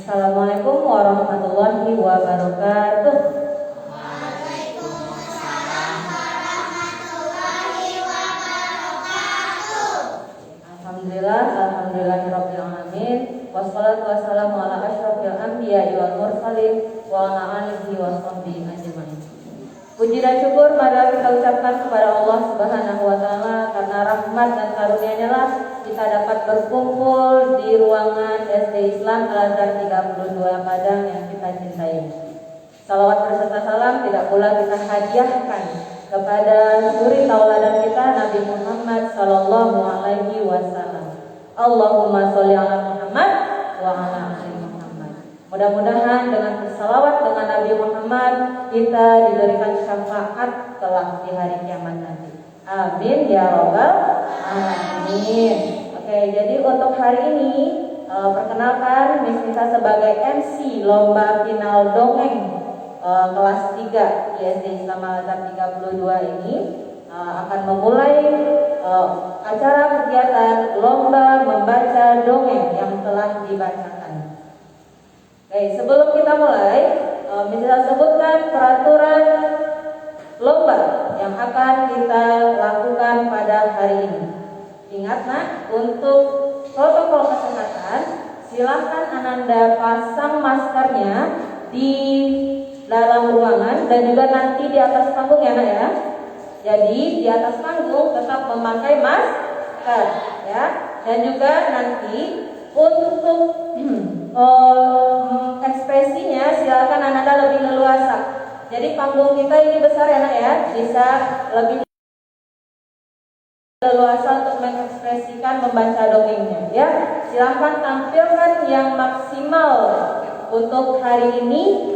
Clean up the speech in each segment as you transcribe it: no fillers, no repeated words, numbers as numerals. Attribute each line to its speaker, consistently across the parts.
Speaker 1: Assalamualaikum warahmatullahi wabarakatuh.
Speaker 2: Waalaikumsalam warahmatullahi wabarakatuh.
Speaker 1: Alhamdulillahirabbil alamin. Wassalatu wassalamu ala asyrofil anbiya'i wal mursalin wa ala alihi washabbihi ajmain. Puji dan syukur marilah kita ucapkan kepada Allah Subhanahu wa taala, karena rahmat dan karunia-Nya lah kita dapat berkumpul di ruangan SD Islam Al-Azhar 32 Padang yang kita cintai. Salawat berserta salam tidak pula kita hadiahkan kepada suri tauladan kita Nabi Muhammad sallallahu alaihi wasallam. Allahumma sholli ala Muhammad wa ala ali Muhammad. Mudah-mudahan dengan bersalawat dengan Nabi Muhammad kita diberikan syafaat kelak di hari kiamat nanti. Amin ya robbal alamin. Oke, jadi untuk hari ini perkenalkan Miss Nisa sebagai MC lomba final dongeng kelas 3 di SD Islam Al-Azhar 32 ini akan memulai acara kegiatan lomba membaca dongeng yang telah dibacakan. Oke, sebelum kita mulai, bisa sebutkan peraturan lomba yang akan kita lakukan pada hari ini. Ingat nak, untuk protokol kesehatan, silahkan Ananda pasang maskernya di dalam ruangan dan juga nanti di atas panggung ya nak ya. Jadi di atas panggung tetap memakai masker ya. Dan juga nanti untuk ekspresinya silakan Ananda lebih leluasa. Jadi panggung kita ini besar ya nak ya, bisa lebih leluasa untuk mengekspresikan membaca dongengnya ya. Silakan tampilkan yang maksimal untuk hari ini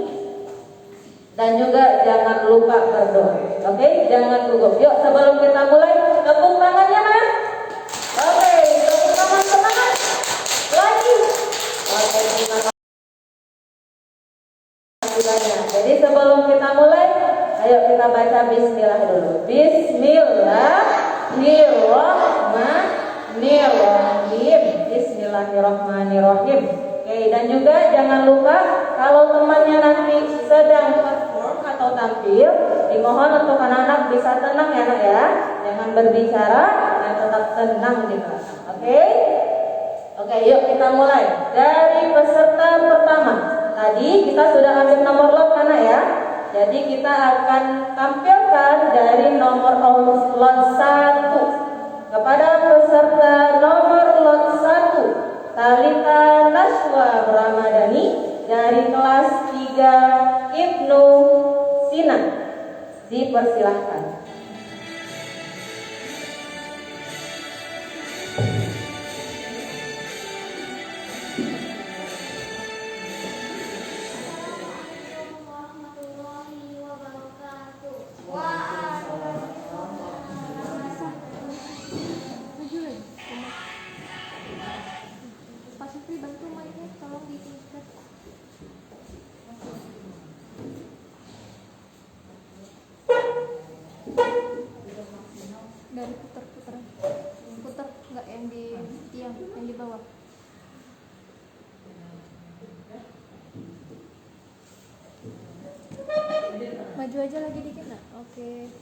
Speaker 1: dan juga jangan lupa berdoa. Oke, jangan gugup. Yuk sebelum kita mulai, tepuk tangannya mas. Oke, tepuk tangan semangat. Lagi. Oke, terima kasih. Jadi sebelum kita mulai, ayo kita baca bismillah dulu. Bismillahirrahmanirrahim. Bismillahirrahmanirrahim. Oke, dan juga jangan lupa kalau temannya nanti sedang perform atau tampil, dimohon untuk anak-anak bisa tenang ya nak ya. Jangan berbicara dan tetap tenang di belakang. Oke? Oke, yuk kita mulai dari peserta pertama. Tadi kita sudah ambil nomor lot anak ya. Jadi kita akan tampilkan dari nomor lot 1 kepada peserta nomor lot 1 Talita Naswa Ramadhani dari kelas 3 Ibnu Sina. Dipersilahkan.
Speaker 3: Dari putar nggak yang di tiang, yang di bawah. Maju aja lagi dikit nak. Oke.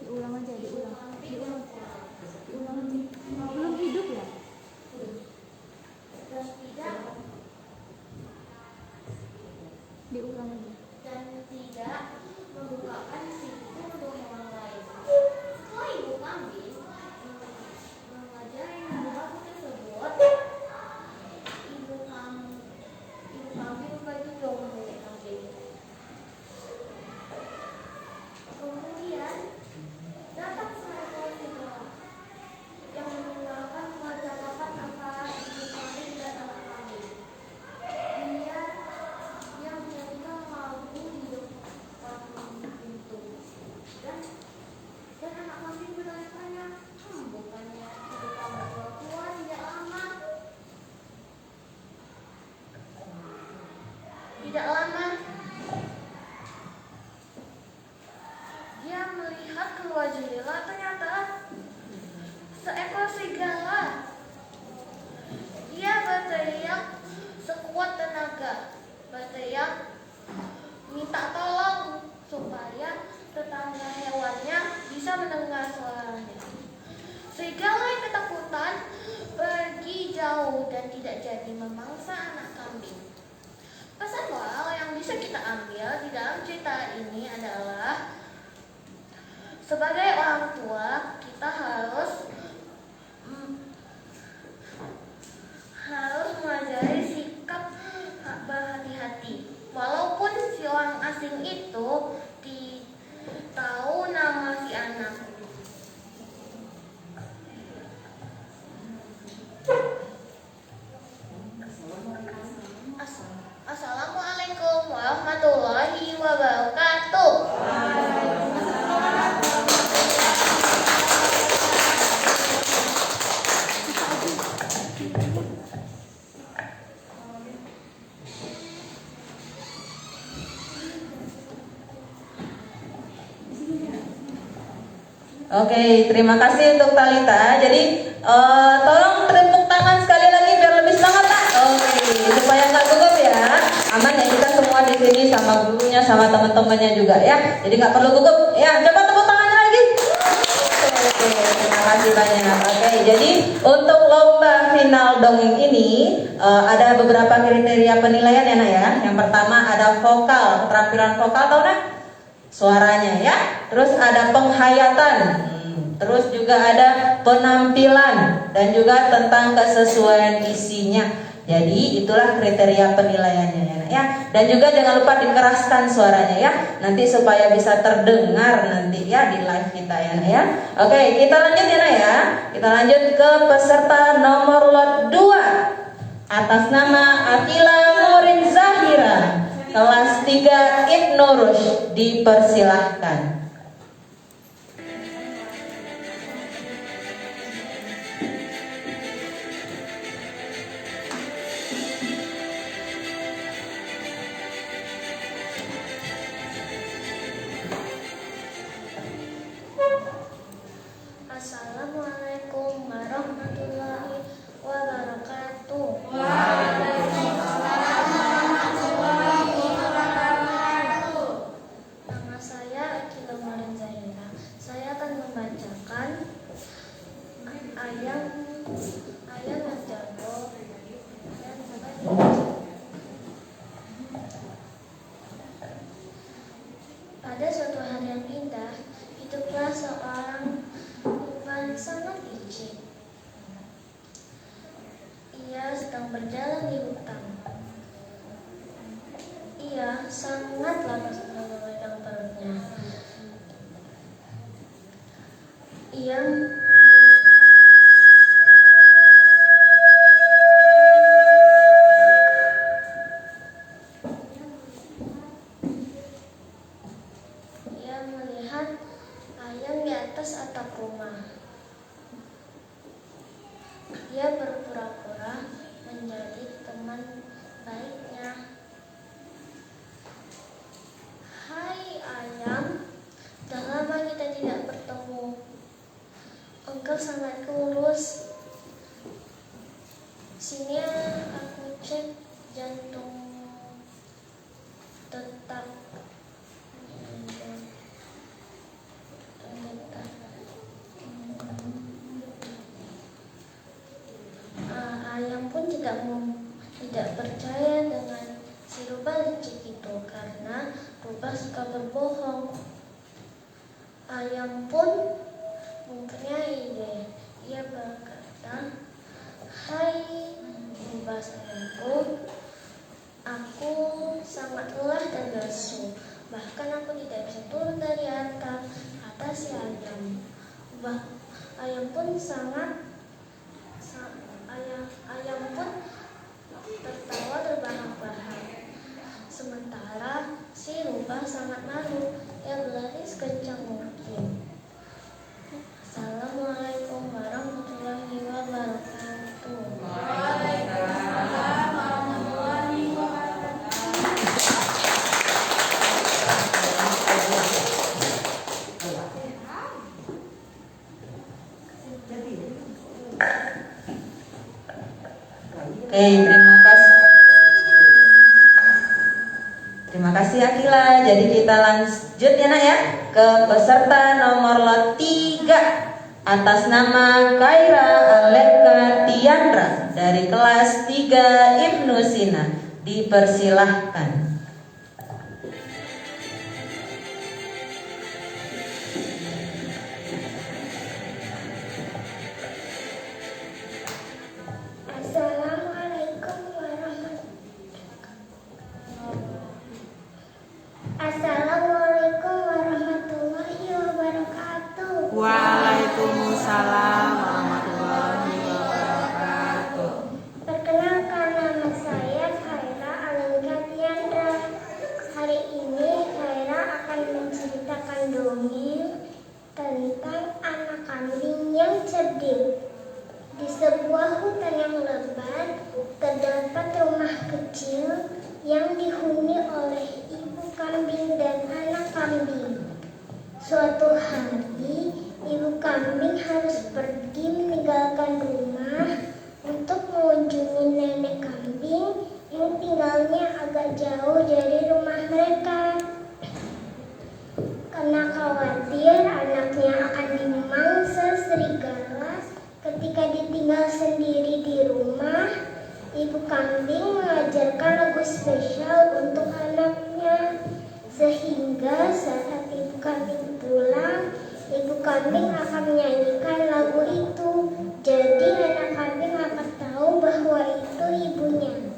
Speaker 3: Diulang aja, diulang aja. Belum hidup ya? Diulang aja.
Speaker 2: minta tolong supaya tetangga hewannya bisa mendengar suaranya. Serigala yang ketakutan pergi jauh dan tidak jadi memangsa anak kambing. Pesan moral yang bisa kita ambil di dalam cerita ini adalah sebagai orang tua kita harus mengajari sikap berhati-hati. Walaupun si orang asing itu tahu nama si anak. Assalamualaikum warahmatullahi wabarakatuh.
Speaker 1: Oke, terima kasih untuk Talita. Jadi tolong tepuk tangan sekali lagi biar lebih semangat, Pak. Oke, supaya nggak gugup ya. Aman ya, kita semua di sini sama gurunya, sama teman-temannya juga ya. Jadi nggak perlu gugup. Ya, coba tepuk tangannya lagi. Oke, terima kasih banyak. Oke, jadi untuk lomba final dongeng ini ada beberapa kriteria penilaian ya, Nak ya. Yang pertama ada vokal, keterampilan vokal, tahu Nak? Suaranya ya, terus ada penghayatan, terus juga ada penampilan dan juga tentang kesesuaian isinya. Jadi itulah kriteria penilaiannya ya. Dan juga jangan lupa dikeraskan suaranya ya, nanti supaya bisa terdengar nanti ya di live kita ya. Oke, kita lanjut ya. Kita lanjut ke peserta nomor lot 2 atas nama Akila Nurin Zahira, kelas 3 Ibnu Rushd, dipersilahkan.
Speaker 2: Assalamualaikum warahmatullahi wabarakatuh. Nama saya Akila Nurin Zahira. Saya akan membacakan ayam yang jago dan pada suatu hari yang indah, hiduplah seorang yang sangat licik. Ia sedang berjalan di hutan. Ia sangatlah bersenang memegang perutnya. Ia melihat ayam di atas atap rumah. Ia berpura-pura menjadi teman baiknya. Hai ayam, dah lama kita tidak bertemu. Engkau sangat kurus. Sini aku cek jantung detak. Ayam pun tidak percaya dengan si rubah licik itu karena rubah suka berbohong. Ayam pun mempunyai ide. Ia berkata, hai rubah sayangku, aku sangat lelah dan lesu. Bahkan aku tidak bisa turun dari atap, kata si ayam. Ayam pun tertawa terbahak-bahak. Sementara si rubah sangat malu. Ia berlari sekencang mungkin. Assalamualaikum warahmatullahi wabarakatuh.
Speaker 4: Waalaikumsalam warahmatullahi wabarakatuh.
Speaker 1: Oke, terima kasih. Terima kasih Akila. Jadi kita lanjut ya nak ya ke peserta nomor lot 3 atas nama Kaira Aleka Tiandra dari kelas 3 Ibnu Sina. Dipersilahkan.
Speaker 2: Assalamualaikum warahmatullahi wabarakatuh.
Speaker 4: Waalaikumsalam warahmatullahi wabarakatuh.
Speaker 2: Perkenalkan, nama saya Khaira Alika Tiandra. Hari ini Khaira akan menceritakan dongeng tentang anak kambing yang cerdik. Di sebuah hutan yang lebat terdapat rumah kecil yang dihuni oleh ibu kambing dan anak kambing. Suatu hari, ibu kambing harus pergi meninggalkan rumah untuk mengunjungi nenek kambing yang tinggalnya agak jauh dari rumah mereka. Karena khawatir anaknya akan dimangsa serigala ketika ditinggal sendiri di rumah, ibu kambing mengajarkan lagu spesial untuk anaknya. Sehingga saat ibu kambing pulang, ibu kambing akan menyanyikan lagu itu. Jadi anak kambing akan tahu bahwa itu ibunya.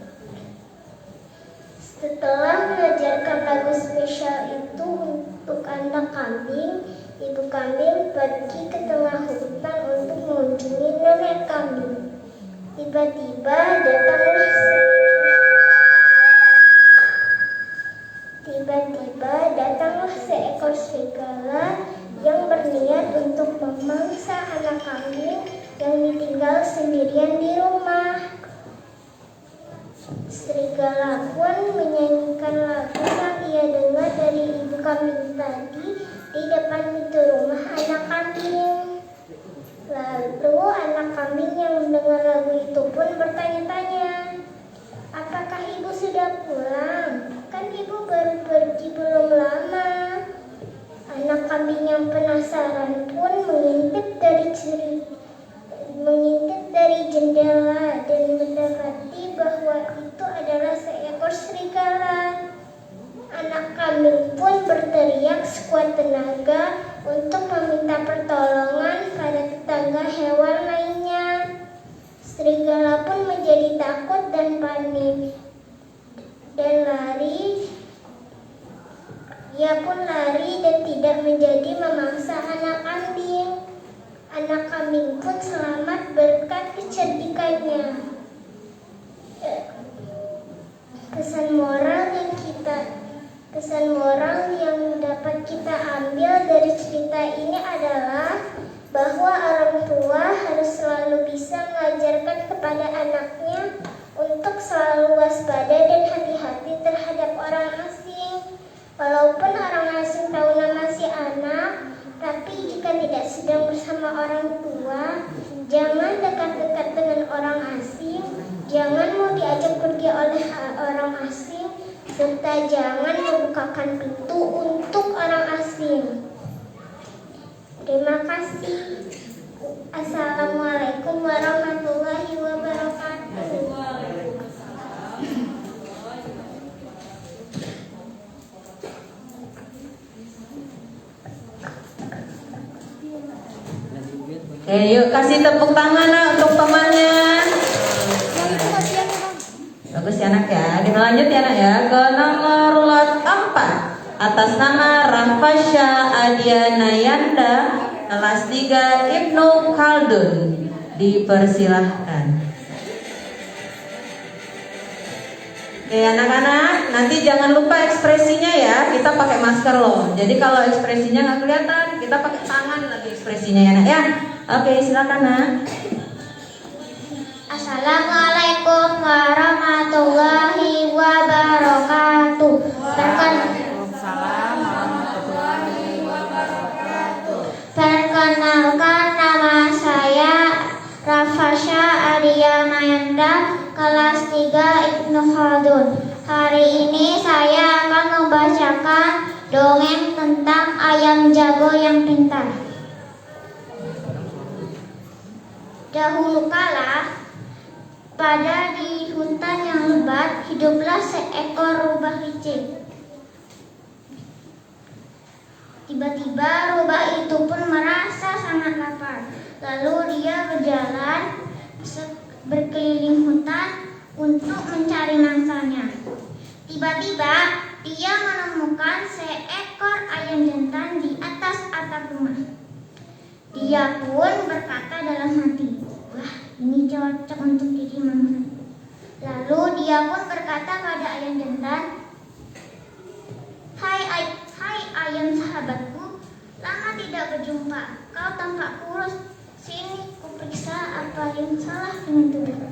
Speaker 2: Setelah mengajarkan lagu spesial itu untuk anak kambing, ibu kambing pergi ke tengah hutan untuk mengunjungi nenek kambing. Tiba-tiba datanglah seekor serigala yang berniat untuk memangsa anak kambing yang ditinggal sendirian di rumah. Serigala pun menyanyikan lagu yang ia dengar dari ibu kambing tadi di depan pintu rumah anak kambing. Lalu anak kambing yang mendengar lagu itu pun bertanya-tanya, apakah ibu sudah pulang? Kan ibu baru pergi belum lama. Anak kambing yang penasaran pun mengintip dari jendela dan mendapati bahwa itu adalah seekor serigala. Anak kambing pun berteriak sekuat tenaga untuk meminta pertolongan pada tetangga hewan lainnya. Serigala pun menjadi takut dan panik dan lari. Ia pun lari dan tidak menjadi memangsa anak kambing. Anak kambing pun selamat berkat kecerdikannya. Pesan moral yang dapat kita ambil dari cerita ini adalah bahwa orang tua harus selalu bisa mengajarkan kepada anaknya untuk selalu waspada dan hati-hati terhadap orang asing. Walaupun orang asing tahu nama si anak, tapi jika tidak sedang bersama orang tua, jangan dekat-dekat dengan orang asing, jangan mau diajak pergi oleh orang asing, serta jangan membukakan pintu untuk orang asing. Terima kasih. Assalamualaikum warahmatullahi wabarakatuh.
Speaker 1: Oke, yuk kasih tepuk tangan nak untuk temannya. Bagus ya anak ya. Kita lanjut ya anak ya ke nomor lot 4 atas nama Rafasya Adianayanda kelas 3 Ibnu Khaldun. Dipersilahkan. Oke anak-anak, nanti jangan lupa ekspresinya ya. Kita pakai masker loh. Jadi kalau ekspresinya nggak kelihatan, kita pakai tangan lagi ekspresinya ya anak ya. Oke, silakan nak.
Speaker 2: Assalamualaikum warahmatullahi wabarakatuh.
Speaker 4: Waalaikumsalam warahmatullahi wabarakatuh.
Speaker 2: Perkenalkan, nama saya Rafasya Adianayanda, kelas 3 Ibnu Khaldun. Hari ini saya akan membacakan
Speaker 5: Dongeng tentang ayam jago yang pintar. Dahulu kala, pada di hutan yang lebat, hiduplah seekor rubah licik. Tiba-tiba rubah itu pun merasa sangat lapar. Lalu dia berjalan berkeliling hutan untuk mencari mangsanya. Tiba-tiba dia menemukan seekor ayam jantan di atas atap rumah. Dia pun berkata dalam hati, "Wah, ini cocok untuk jadi mangsa." Lalu dia pun berkata pada ayam jantan, Hai ayam sahabatku, lama tidak berjumpa. Kau tampak kurus. Sini, kuperiksa apa yang salah dengan tubuhmu."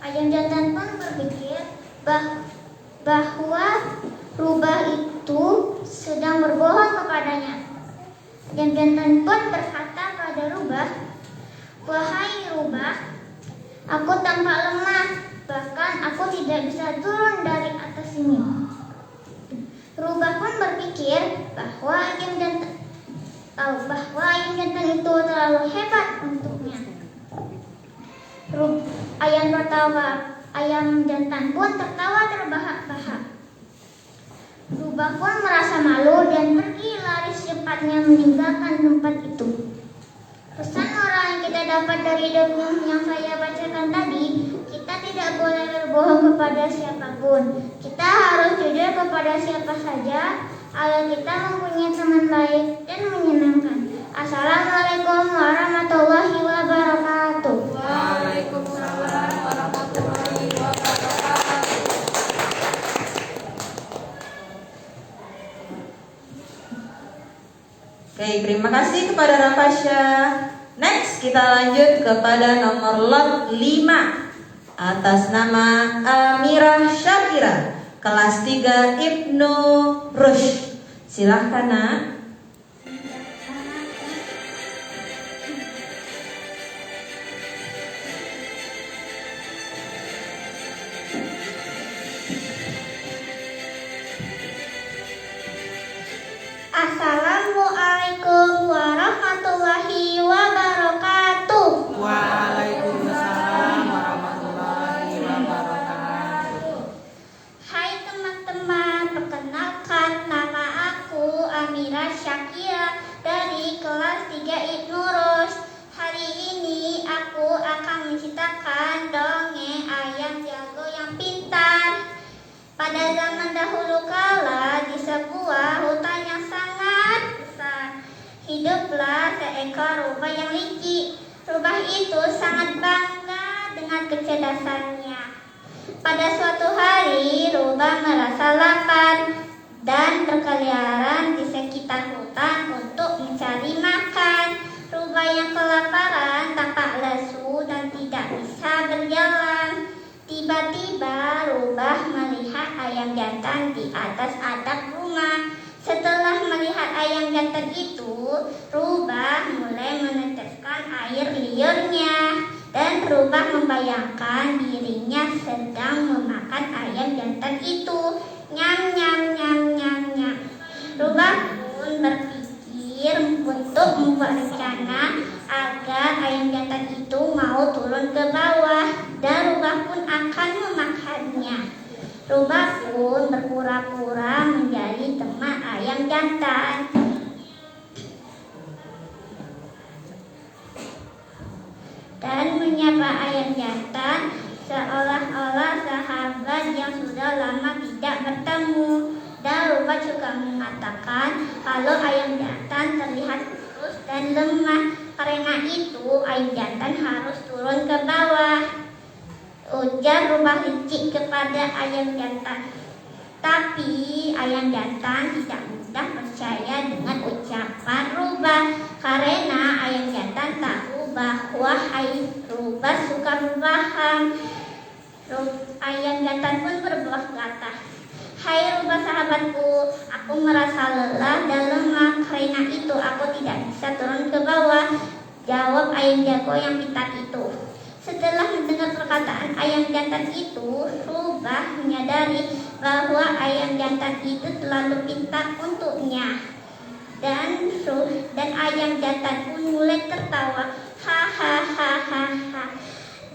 Speaker 5: Ayam jantan pun berpikir bahwa rubah itu sedang berbohong kepadanya. Ayam jantan pun berkata pada rubah, "Wahai rubah, aku tampak lemah, bahkan aku tidak bisa turun dari atas ini." Rubah pun berpikir bahwa ayam jantan itu terlalu hebat untuknya. Ayam jantan pun tertawa terbahak-bahak. Rubah pun merasa malu dan pergi lari secepatnya meninggalkan tempat itu. Pesan moral yang kita dapat dari dongeng yang saya bacakan tadi, kita tidak boleh berbohong kepada siapapun. Kita harus jujur kepada siapa saja agar kita mempunyai teman baik dan menyenangkan. Assalamualaikum warahmatullahi wabarakatuh.
Speaker 4: Waalaikumsalam warahmatullahi wabarakatuh.
Speaker 1: Oke, terima kasih kepada Rafasya. Next kita lanjut kepada nomor lot 5 atas nama Amirah Syakira, kelas 3 Ibnu Rushd. Silahkan Nak.
Speaker 5: Assalamualaikum warahmatullahi wabarakatuh.
Speaker 4: Waalaikumsalam warahmatullahi wabarakatuh.
Speaker 5: Hai teman-teman, perkenalkan nama aku Amirah Syakira dari kelas 3 Ibnu Rushd. Hari ini aku akan menceritakan dongeng ayam jago yang pintar. Pada zaman dahulu kala, di sebuah hutan yang sangat besar, hiduplah seekor rubah yang licik. Rubah itu sangat bangga dengan kecerdasannya. Pada suatu hari, rubah merasa lapar dan berkeliaran di sekitar hutan untuk mencari makan. Rubah yang kelaparan tampak lesu dan tidak bisa berjalan. Tiba-tiba rubah melihat ayam jantan di atas atap rumah. Setelah melihat ayam jantan itu, rubah mulai meneteskan air liurnya. Dan rubah membayangkan dirinya sedang memakan ayam jantan itu. Nyam, nyam, nyam, nyam, nyam. Rubah pun berpikir untuk membuat rencana agar ayam jantan itu mau turun ke bawah, dan rubah pun akan memakannya. Rubah pun berpura-pura menjadi teman ayam jantan. Dan menyapa ayam jantan seolah-olah sahabat yang sudah lama tidak bertemu. Dan rubah juga mengatakan kalau ayam jantan terlihat kurus dan lemah. Karena itu ayam jantan harus turun ke bawah, ujar rubah licik kepada ayam jantan. Tapi ayam jantan tidak mudah percaya dengan ucapan rubah, karena ayam jantan tahu bahwa rubah suka berbohong. Ayam jantan pun berkata, "Hai rubah sahabatku, aku merasa lelah dan lemah, karena itu aku tidak bisa turun ke bawah," jawab ayam jago yang pintar itu. Setelah mendengar perkataan ayam jantan itu, rubah menyadari bahwa ayam jantan itu terlalu pintar untuknya. Dan ayam jantan pun mulai tertawa, hahaha.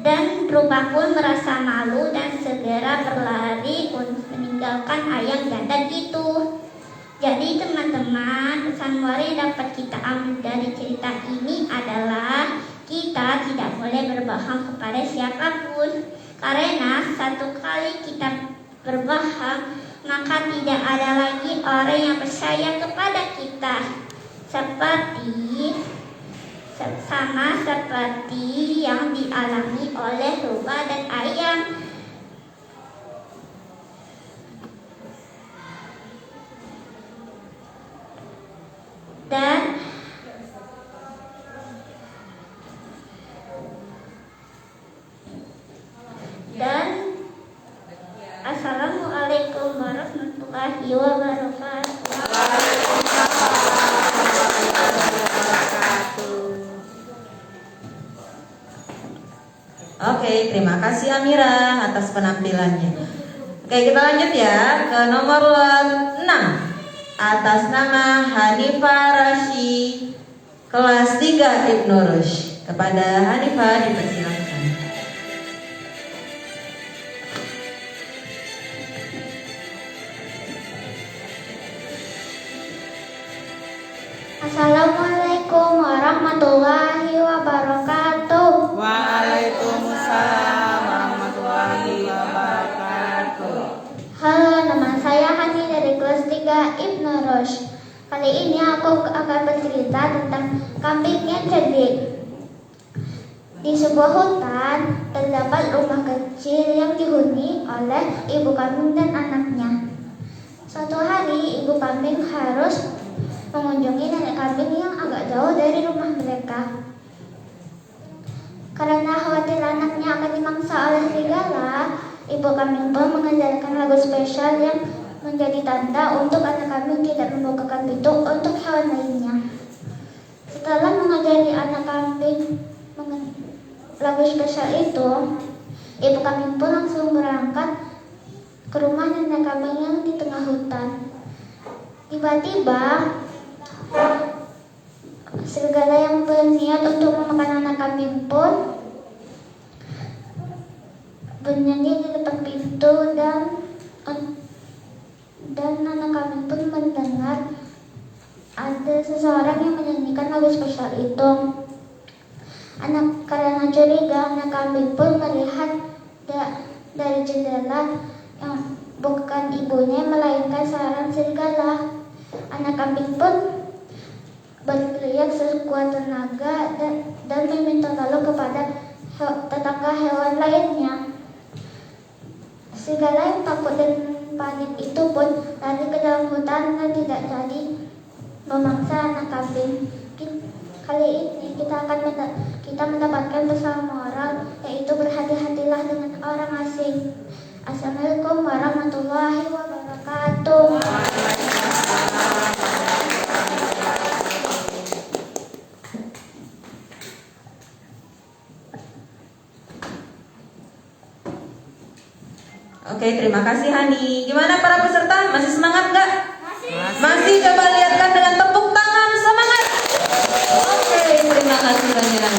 Speaker 5: Dan rubah pun merasa malu dan segera berlari untuk meninggalkan ayam jantan itu. Jadi teman-teman, pesan moral yang dapat kita ambil dari cerita ini adalah kita tidak boleh berbohong kepada siapapun. Karena satu kali kita berbohong, maka tidak ada lagi orang yang percaya kepada kita. Sama seperti yang dialami oleh rubah dan ayam. Dan Assalamualaikum warahmatullahi wabarakatuh.
Speaker 1: Oke, terima kasih Amira atas penampilannya. Oke, kita lanjut ya ke nomor 6 atas nama Hanifah Rashi, kelas 3 Ibnu Rushd. Kepada Hanifah dipersilakan.
Speaker 5: Assalamualaikum warahmatullahi wabarakatuh.
Speaker 4: Waalaikumsalam warahmatullahi wabarakatuh.
Speaker 5: Halo, nama saya Hani dari kelas 3 Ibnu Rushd. Kali ini aku akan bercerita tentang kambing yang cerdik. Di sebuah hutan terdapat rumah kecil yang dihuni oleh ibu kambing dan anaknya. Suatu hari ibu kambing harus mengunjungi nenek kambing yang agak jauh dari rumah mereka. Karena khawatir anaknya akan dimangsa oleh serigala, ibu kambing pun mengajarkan lagu spesial yang menjadi tanda untuk anak kambing tidak membukakan pintu untuk hewan lainnya. Setelah mengajari anak kambing lagu spesial itu, ibu kambing pun langsung berangkat ke rumah nenek kambing yang di tengah hutan. Tiba-tiba serigala yang berniat untuk memakan anak kambing pun bernyanyi di depan pintu dan anak kambing pun mendengar ada seseorang yang menyanyikan lagu spesial itu. Karena curiga, anak kambing pun melihat dari jendela yang bukan ibunya melainkan sarang serigala. Anak kambing pun berteriak sekuat tenaga dan meminta tolong kepada tetangga hewan lainnya. Serigala yang takut dan panik itu pun lari ke dalam hutan dan tidak jadi memangsa anak kambing. Kali ini kita mendapatkan pesan moral, yaitu berhati-hatilah dengan orang asing. Assalamualaikum warahmatullahi wabarakatuh.
Speaker 1: Oke, terima kasih Hani. Gimana para peserta? Masih semangat nggak? Masih. Coba lihatkan dengan tepuk tangan semangat. Oke, terima kasih banyak.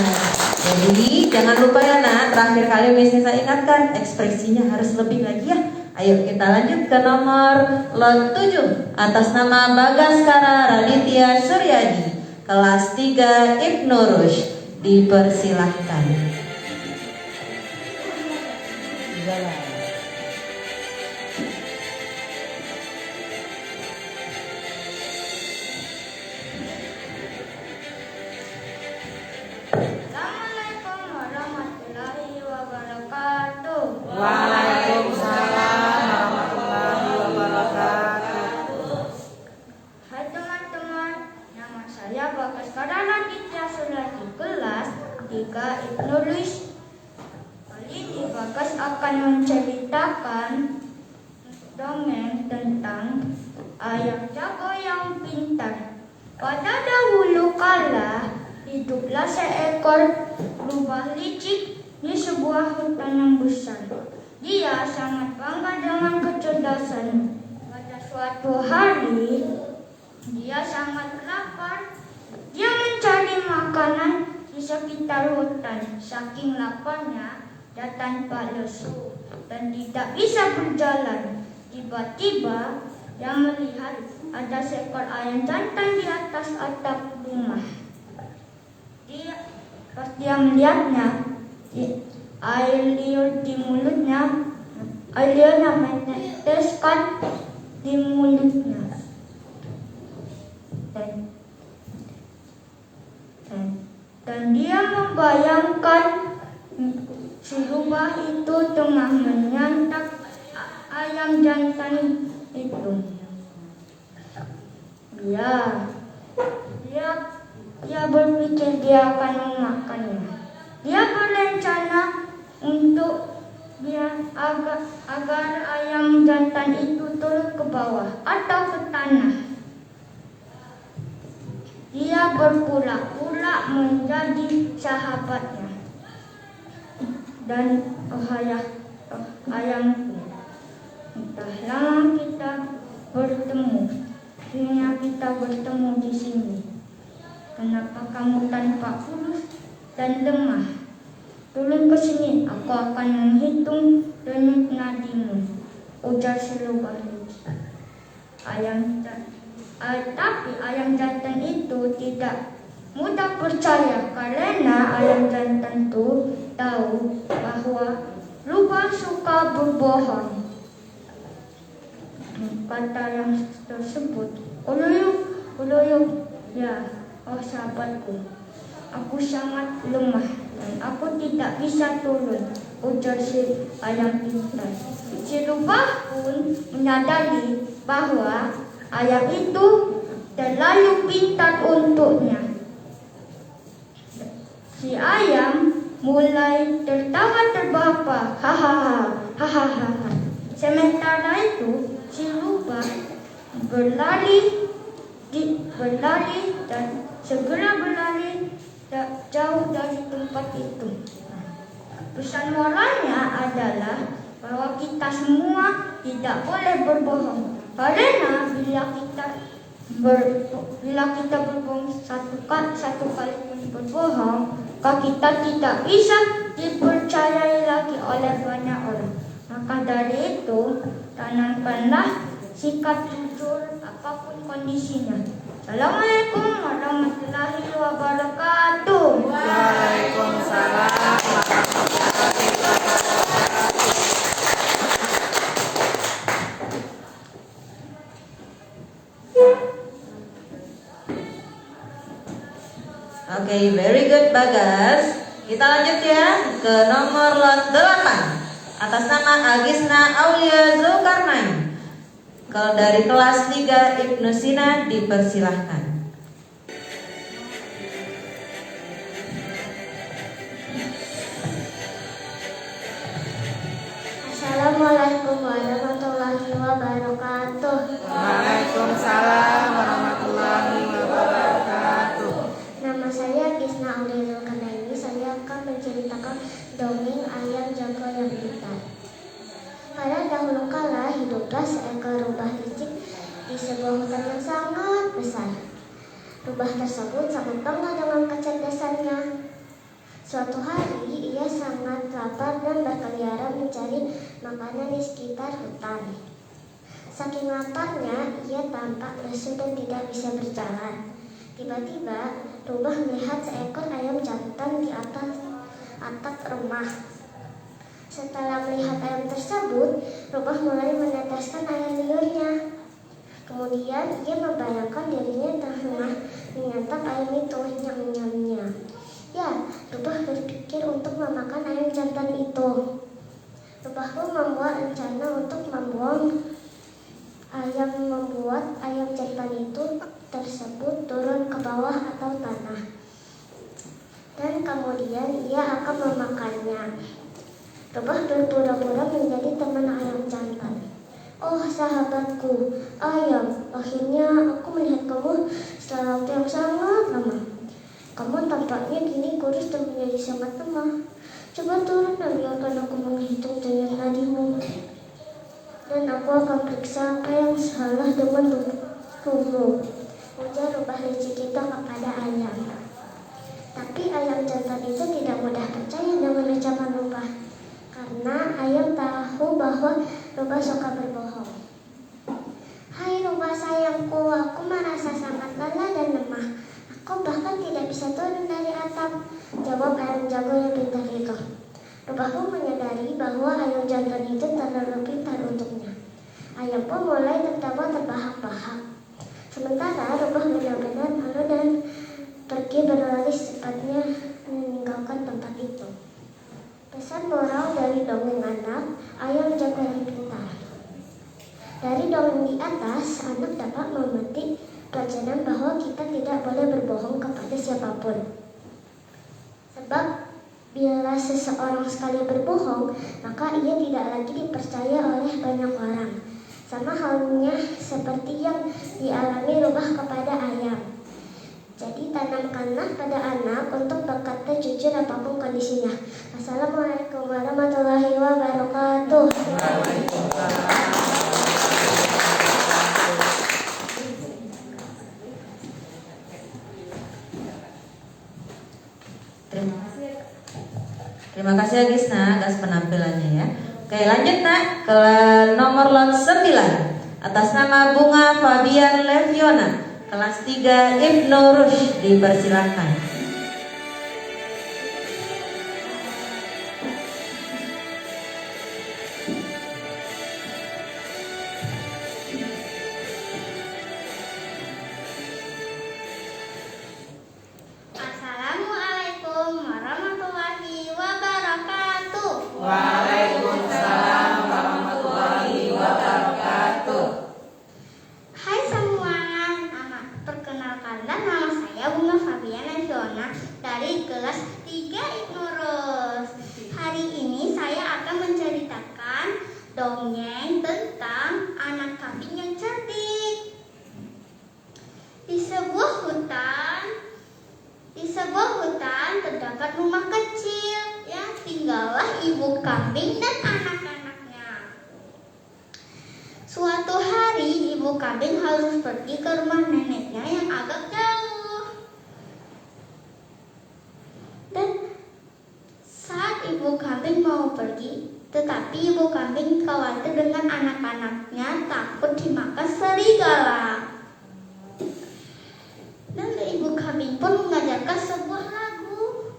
Speaker 1: Jadi jangan lupa ya nak, terakhir kali Miss Nisa ingatkan, ekspresinya harus lebih lagi ya. Ayo kita lanjut ke nomor lot 7 atas nama Bagaskara Raditya Suryadi, kelas 3 Ibnu Rushd. Dipersilahkan.
Speaker 5: Assalamualaikum warahmatullahi wabarakatuh.
Speaker 4: Waalaikumsalam warahmatullahi wabarakatuh.
Speaker 5: Hai teman-teman, nama saya Bagaskara Raditya Suryadi, kelas 3 Ibnu Rushd. Kali ini Bagas akan menceritakan dongeng tentang ayam jago yang pintar. Pada dahulu kala, hiduplah seekor rubah licik di sebuah hutan yang besar. Dia sangat bangga dengan kecerdasannya. Pada suatu hari, dia sangat lapar. Dia mencari makanan di sekitar hutan. Saking laparnya, dia tanpa lesu dan tidak bisa berjalan. Tiba-tiba, dia melihat ada seekor ayam jantan di atas atap rumah. Pas dia melihatnya, air liur di mulutnya, air liurnya meneteskan di mulutnya. Dan dia membayangkan si rubah itu tengah menyantap ayam jantan itu. Dia berpikir dia akan memakannya. Dia berencana untuk agar ayam jantan itu turun ke bawah atau ke tanah. Dia berpura-pura menjadi sahabatnya. Dan ayamku, entah lama kita bertemu. Akhirnya kita bertemu di sini. Kenapa kamu tanpa kurus dan lemah? Turun ke sini, aku akan menghitung denyut nadimu, ujar si rubah itu. Tapi ayam jantan itu tidak mudah percaya karena ayam jantan itu tahu bahwa rubah suka berbohong. Kata yang tersebut, uluyuk, ya, oh sahabatku, aku sangat lemah dan aku tidak bisa turun, ujar si ayam pintar. Si rubah pun menyadari bahwa ayam itu terlalu pintar untuknya. Si ayam mulai tertawa terbahak, hahaha. Sementara itu, si rubah berlari dan segera berlari jauh dari tempat itu. Pesan moralnya adalah bahwa kita semua tidak boleh berbohong. Karena bila kita berbohong satu kali pun berbohong, maka kita tidak bisa dipercayai lagi oleh banyak orang. Maka dari itu, tanamkanlah sikap jujur apapun kondisinya. Assalamualaikum warahmatullahi wabarakatuh.
Speaker 4: Waalaikumsalam warahmatullahi wabarakatuh.
Speaker 1: Oke, very good Bagas. Kita lanjut ya ke nomor lot 8 atas nama Agisna Aulia Zulkarnain. Kalau dari kelas 3 Ibnu Sina dipersilahkan.
Speaker 5: Assalamualaikum warahmatullahi wabarakatuh.
Speaker 4: Waalaikumsalam warahmatullahi wabarakatuh.
Speaker 5: Nama saya Gisna Aulia Zulkarnain. Saya akan menceritakan dongeng ayam jago yang pintar. Pada dahulu kala hiduplah seekor rubah licik di sebuah hutan yang sangat besar. Rubah tersebut sangat bangga dengan kecerdasannya. Suatu hari ia sangat lapar dan berkeliaran mencari makanan di sekitar hutan. Saking laparnya, ia tampak lesu dan tidak bisa berjalan. Tiba-tiba, rubah melihat seekor ayam jantan di atas atap rumah. Setelah melihat ayam tersebut, rubah mulai meneteskan air liurnya. Kemudian ia membayangkan dirinya tengah menyantap ayam itu, nyam-nyamnya. Ya, rubah berpikir untuk memakan ayam jantan itu. Rubah pun membuat rencana untuk membuat ayam jantan itu tersebut turun ke bawah atau tanah. Dan kemudian ia akan memakannya. Rubah berpura-pura menjadi teman ayam jantan. Oh sahabatku, ayam, akhirnya aku melihat kamu setelah waktu yang sangat lama. Kamu tampaknya kini kurus dan menjadi sangat lemah. Coba turun dan biarkan aku menghitung dengan nadimu. Dan aku akan periksa apa yang salah dengan tubuhmu. Ujar rubah licik itu kepada ayam. Tapi ayam jantan itu tidak mudah percaya dengan ucapan rubah, karena ayam tahu bahwa rubah suka berbohong. Hai rubah sayangku, aku merasa sangat lelah dan lemah. Aku bahkan tidak bisa turun dari atap, jawab ayam jago yang pintar itu. Rubah pun menyadari bahwa ayam jantan itu terlalu pintar untuknya. Ayam pun mulai tertawa terbahak-bahak. Sementara rubah benar-benar malu dan pergi berlari secepatnya meninggalkan tempat itu. Pesan moral dari dongeng anak, ayam jago yang pintar. Dari dongeng di atas, anak dapat memetik pelajaran bahwa kita tidak boleh berbohong kepada siapapun. Sebab bila seseorang sekali berbohong, maka ia tidak lagi dipercaya oleh banyak orang. Sama halnya seperti yang dialami rubah kepada ayam. Jadi tanamkanlah pada anak untuk berkata jujur apapun kondisinya. Assalamualaikum warahmatullahi wabarakatuh.
Speaker 1: Terima kasih ya Gisna atas penampilannya ya. Oke, lanjut nak ke nomor lot 9 atas nama Bunga Fabian Leviona, kelas 3 Ibnu Rushd, dipersilakan.
Speaker 5: Assalamualaikum warahmatullahi wabarakatuh.
Speaker 4: Waalaikumsalam warahmatullahi wabarakatuh.
Speaker 5: Hai semua, perkenalkanlah nama saya Bunga Fabian Leviona dari kelas 3 Ibnu Rushd. Hari ini saya akan menceritakan dongeng tentang anak kambing yang cerdik. Di sebuah hutan terdapat rumah kecil yang tinggallah ibu kambing dan anak-anaknya. Suatu hari ibu kambing harus pergi ke rumah neneknya yang agak jauh. Dan saat ibu kambing mau pergi, tetapi ibu kambing khawatir dengan anak-anaknya takut dimakan serigala. Dan ibu kambing pun mengajarkan sebuah lagu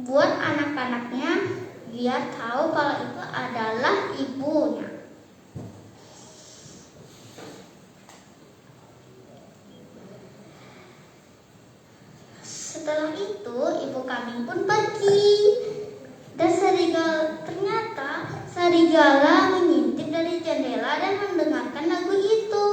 Speaker 5: buat anak-anaknya biar tahu kalau itu adalah ibunya. Setelah itu ibu kambing pun pergi dan ternyata serigala mengintip dari jendela dan mendengarkan lagu itu.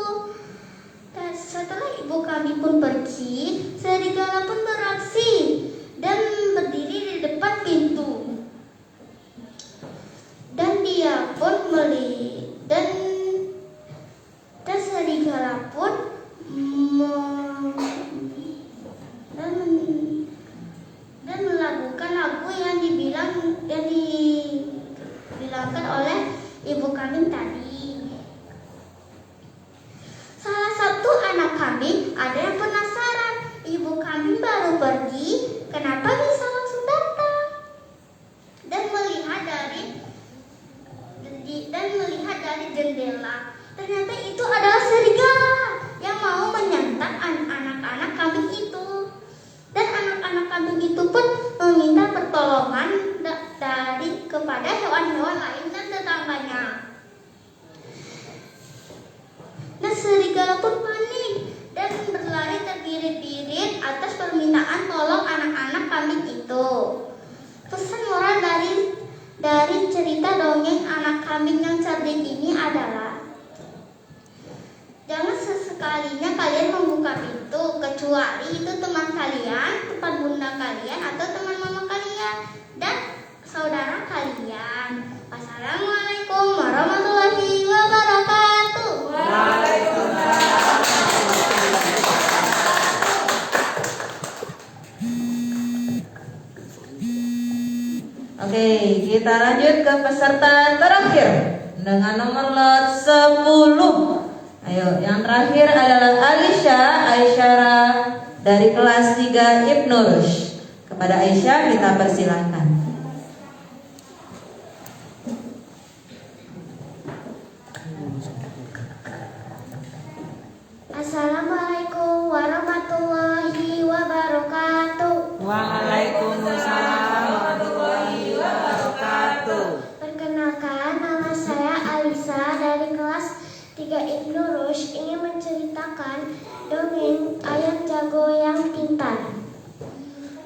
Speaker 5: Dan setelah ibu kambing pun pergi, serigala pun beraksi dan berdiri di depan pintu. Dan dia pun dan serigala pun dan melakukan lagu yang dibilangkan oleh ibu kambing tadi. Salah satu anak kambing ada yang penasaran, ibu kambing baru pergi, kenapa bisa langsung datang? Dan melihat dari jendela, ternyata itu adalah serigala yang mau menyantap anak-anak kambing itu. Dan anak-anak kambing itu pun meminta pertolongan kepada hewan-hewan lain dan tetangganya. Nah, serigala pun panik dan berlari terbirit-birit atas permintaan tolong anak-anak kambing itu. Pesan moral dari cerita dongeng anak kambing yang cerdik ini adalah jangan sesekalinya kalian membuka pintu kecuali itu teman kalian, tempat bunda kalian, atau teman mama kalian dan saudara kalian. Wassalamualaikum warahmatullahi wabarakatuh.
Speaker 1: Oke, kita lanjut ke peserta terakhir dengan nomor lot 10. Ayo, yang terakhir adalah Aisyara dari kelas 3 Ibnu Rushd. Kepada Aisyah kita persilahkan.
Speaker 5: Assalamualaikum warahmatullahi wabarakatuh.
Speaker 4: Waalaikumsalam warahmatullahi wabarakatuh.
Speaker 5: Perkenalkan, nama saya Alisa dari kelas 3 Ibnu Rushd, ingin menceritakan dongeng ayam jago yang pintar.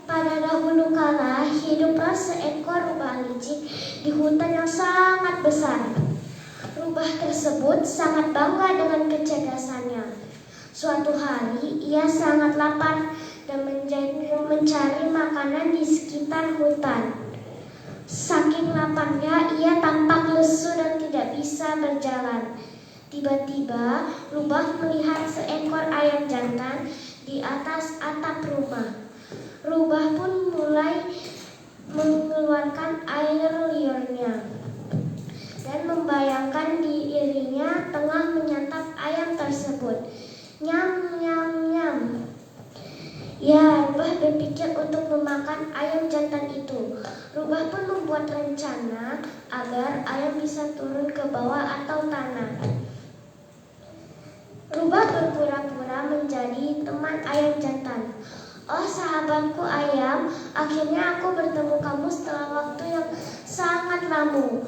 Speaker 5: Pada dahulu kala, hiduplah seekor rubah licik di hutan yang sangat besar. Rubah tersebut sangat bangga dengan kecerdasannya. Suatu hari, ia sangat lapar dan mencari makanan di sekitar hutan. Saking laparnya, ia tampak lesu dan tidak bisa berjalan. Tiba-tiba, rubah melihat seekor ayam jantan di atas atap rumah. Rubah pun mulai mengeluarkan air liurnya dan membayangkan dirinya tengah menyantap ayam tersebut. Nyam, nyam, nyam. Ya, rubah berpikir untuk memakan ayam jantan itu. Rubah pun membuat rencana agar ayam bisa turun ke bawah atau tanah. Rubah berpura-pura menjadi teman ayam jantan. Oh sahabatku ayam, akhirnya aku bertemu kamu setelah waktu yang sangat lama.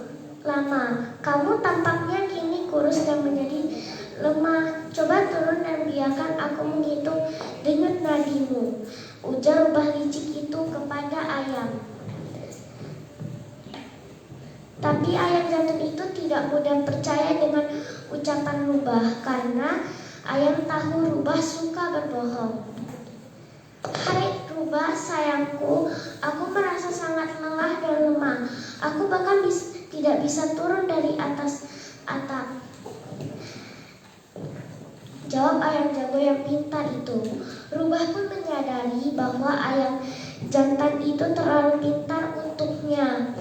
Speaker 5: Kamu tampaknya kini kurus dan menjadi lemah. Coba turun dan biarkan aku menghitung denyut nadimu, ujar rubah licik itu kepada ayam. Tapi ayam jantan itu tidak mudah percaya dengan ucapan rubah, karena ayam tahu rubah suka berbohong. Hai rubah sayangku, aku merasa sangat lelah dan lemah. Aku bahkan tidak bisa turun dari atas atap, jawab ayam jago yang pintar itu. Rubah pun menyadari bahwa ayam jantan itu terlalu pintar untuknya.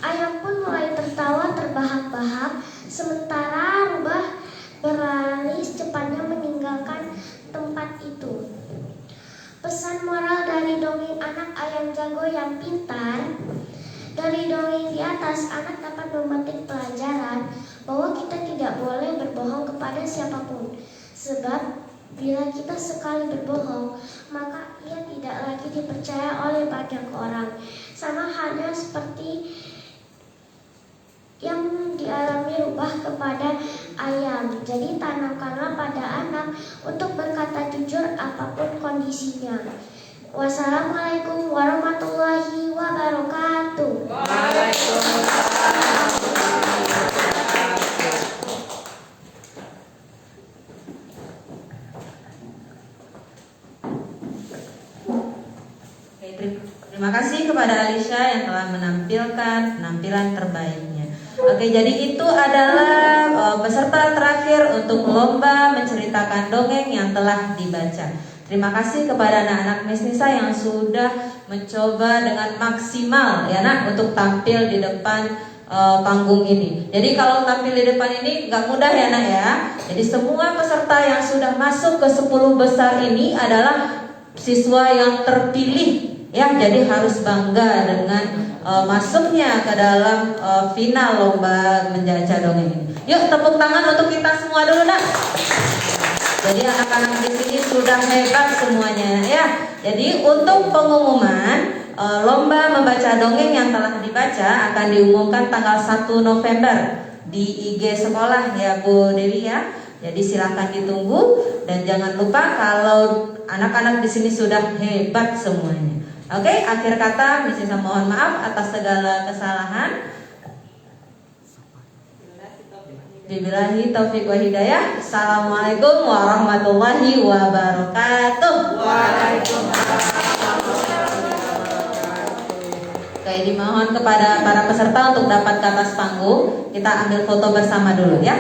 Speaker 5: Ayam pun mulai tertawa terbahak-bahak, sementara rubah berlari secepatnya meninggalkan tempat itu. Pesan moral dari dongeng anak ayam jago yang pintar. Dari dongeng di atas, anak dapat memetik pelajaran bahwa kita tidak boleh berbohong kepada siapapun. Sebab bila kita sekali berbohong, maka ia tidak lagi dipercaya oleh banyak orang. Sama halnya seperti yang dialami rubah kepada ayam. Jadi tanamkanlah pada anak untuk berkata jujur apapun kondisinya. Wassalamualaikum warahmatullahi wabarakatuh.
Speaker 4: Waalaikumsalam.
Speaker 1: Terima kasih kepada Alisha yang telah menampilkan penampilan terbaiknya. Oke, jadi itu adalah peserta terakhir untuk lomba menceritakan dongeng yang telah dibaca. Terima kasih kepada anak-anak Miss Nisa yang sudah mencoba dengan maksimal ya nak untuk tampil di depan panggung ini. Jadi kalau tampil di depan ini nggak mudah ya nak ya. Jadi semua peserta yang sudah masuk ke 10 besar ini adalah siswa yang terpilih ya. Jadi harus bangga dengan masuknya ke dalam final lomba menjaca dongeng ini. Yuk tepuk tangan untuk kita semua dulu nak. Jadi anak-anak di sini sudah hebat semuanya ya. Jadi untuk pengumuman lomba membaca dongeng yang telah dibaca akan diumumkan tanggal 1 November di IG sekolah ya Bu Dewi ya. Jadi silakan ditunggu dan jangan lupa kalau anak-anak di sini sudah hebat semuanya. Oke, akhir kata Miss Nisa mohon maaf atas segala kesalahan. Billahi taufiq wa hidayah. Assalamualaikum warahmatullahi wabarakatuh.
Speaker 4: Waalaikumsalam.
Speaker 1: Oke, dimohon kepada para peserta untuk dapat ke atas panggung. Kita ambil foto bersama dulu ya.